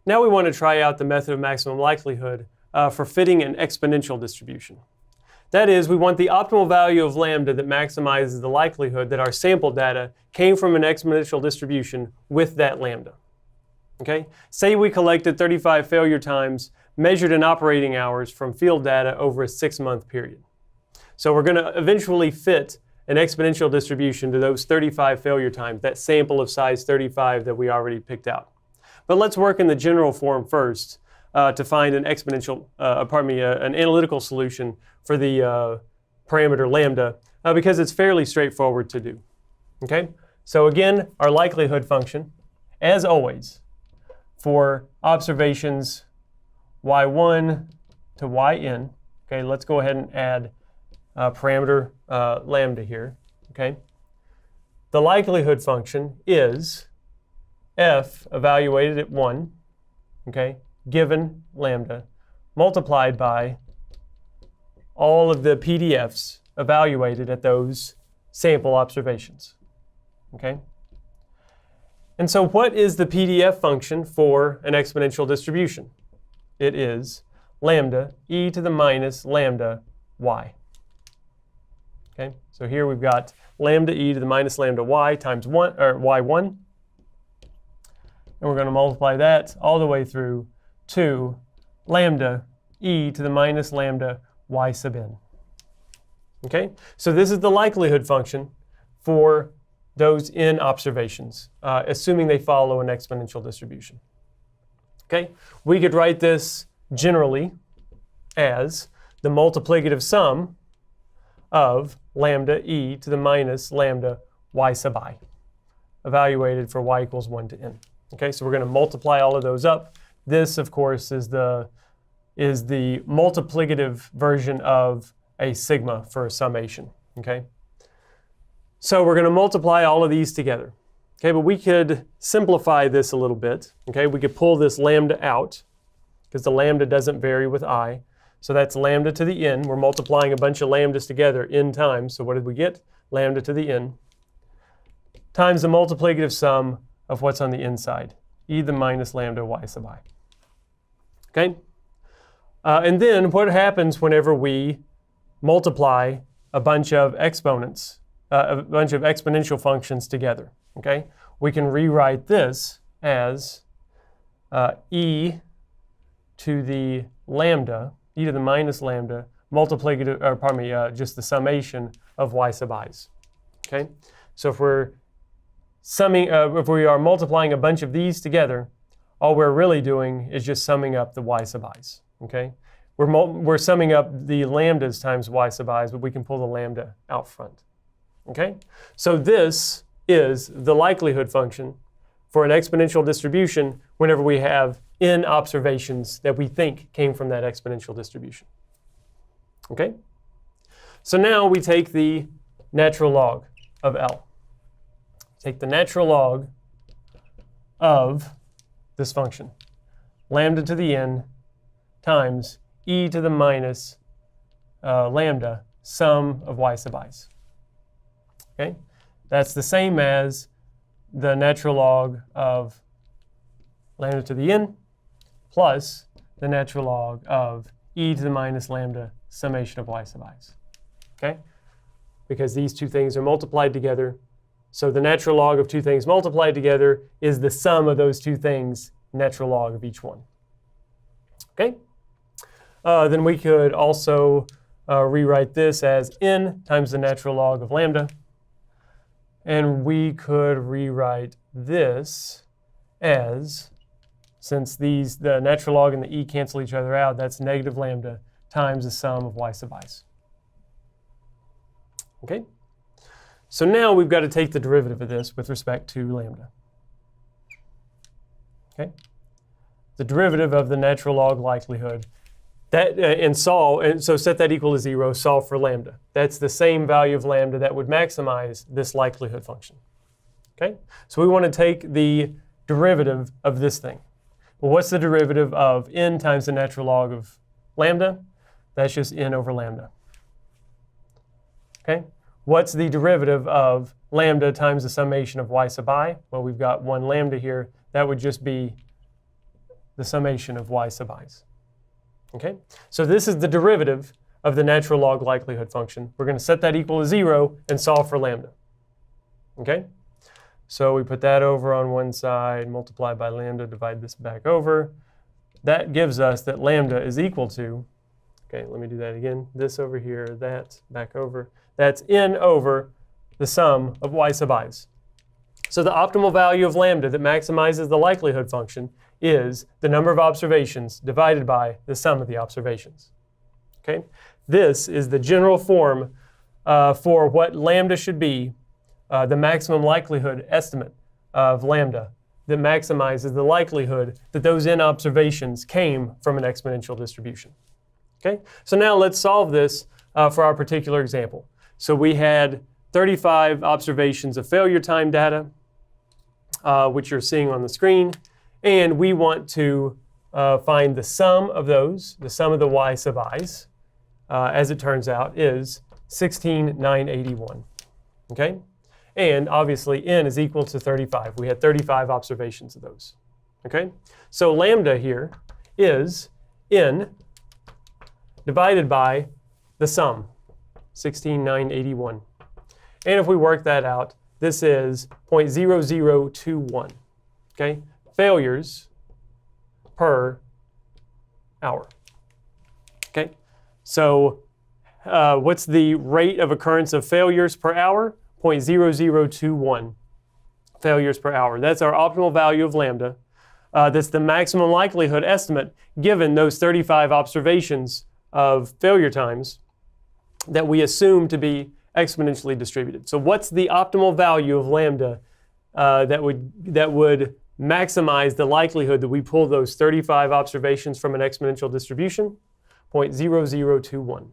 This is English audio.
Now we want to try out the method of maximum likelihood for fitting an exponential distribution. That is, we want the optimal value of lambda that maximizes the likelihood that our sample data came from an exponential distribution with that lambda. Okay? Say we collected 35 failure times measured in operating hours from field data over a 6-month period. So we're going to eventually fit an exponential distribution to those 35 failure times, that sample of size 35 that we already picked out. But let's work in the general form first to find an an analytical solution for the parameter lambda because it's fairly straightforward to do. Okay? So again, our likelihood function, as always, for observations y1 to yn. Okay, let's go ahead and add parameter lambda here. Okay, the likelihood function is f evaluated at 1, okay, given lambda, multiplied by all of the PDFs evaluated at those sample observations. Okay. And so what is the PDF function for an exponential distribution? It is lambda e to the minus lambda y. Okay, so here we've got lambda e to the minus lambda y times 1, or y1. And we're going to multiply that all the way through to lambda e to the minus lambda y sub n. Okay, so this is the likelihood function for those n observations, assuming they follow an exponential distribution. Okay, we could write this generally as the multiplicative sum of lambda e to the minus lambda y sub I, evaluated for y equals 1 to n. Okay, so we're going to multiply all of those up. This, of course, is the multiplicative version of a sigma for a summation. Okay, so we're going to multiply all of these together. Okay, but we could simplify this a little bit. Okay, we could pull this lambda out because the lambda doesn't vary with I. So that's lambda to the n. We're multiplying a bunch of lambdas together n times. So what did we get? Lambda to the n times the multiplicative sum of what's on the inside, e to the minus lambda y sub I. Okay? And then what happens whenever we multiply a bunch of exponents, a bunch of exponential functions together? Okay? We can rewrite this as e to the lambda, e to the minus lambda, multiplicative, or pardon me, just the summation of y sub i's. Okay? So if we're summing, if we are multiplying a bunch of these together, all we're really doing is just summing up the y sub i's. Okay? We're summing up the lambdas times y sub i's, but we can pull the lambda out front. Okay? So this is the likelihood function for an exponential distribution whenever we have n observations that we think came from that exponential distribution. Okay? So now we take the natural log of L. Take the natural log of this function, lambda to the n times e to the minus lambda sum of y sub i's. Okay? That's the same as the natural log of lambda to the n plus the natural log of e to the minus lambda summation of y sub i's. Okay? Because these two things are multiplied together. So the natural log of two things multiplied together is the sum of those two things, natural log of each one. Okay? Then we could also rewrite this as n times the natural log of lambda. And we could rewrite this as, since the natural log and the e cancel each other out, that's negative lambda times the sum of y sub i's. Okay? So now we've got to take the derivative of this with respect to lambda. Okay? The derivative of the natural log likelihood. That, and so set that equal to 0, solve for lambda. That's the same value of lambda that would maximize this likelihood function. Okay? So we want to take the derivative of this thing. Well, what's the derivative of n times the natural log of lambda? That's just n over lambda. Okay? What's the derivative of lambda times the summation of y sub I? Well, we've got one lambda here. That would just be the summation of y sub i's. Okay? So this is the derivative of the natural log likelihood function. We're going to set that equal to 0 and solve for lambda. Okay? So we put that over on one side, multiply by lambda, divide this back over. That gives us that lambda is equal to, okay, let me do that again. This over here, that back over. That's n over the sum of y sub i's. So the optimal value of lambda that maximizes the likelihood function is the number of observations divided by the sum of the observations. Okay? This is the general form for what lambda should be, the maximum likelihood estimate of lambda that maximizes the likelihood that those n observations came from an exponential distribution. Okay? So now let's solve this for our particular example. So we had 35 observations of failure time data, which you're seeing on the screen, and we want to find the sum of those, the sum of the y sub i's, as it turns out, is 16,981. Okay? And obviously n is equal to 35. We had 35 observations of those. Okay? So lambda here is n divided by the sum, 16,981. And if we work that out, this is 0.0021. Okay? Failures per hour. Okay? So what's the rate of occurrence of failures per hour? 0.0021 failures per hour. That's our optimal value of lambda. That's the maximum likelihood estimate given those 35 observations of failure times that we assume to be exponentially distributed. So what's the optimal value of lambda that would maximize the likelihood that we pull those 35 observations from an exponential distribution? 0.0021.